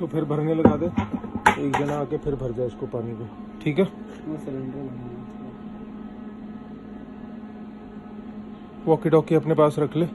इसको फिर भरने लगा दे, एक जना आके फिर भर जाए इसको पानी को, ठीक है। वॉकी टॉकी अपने पास रख ले।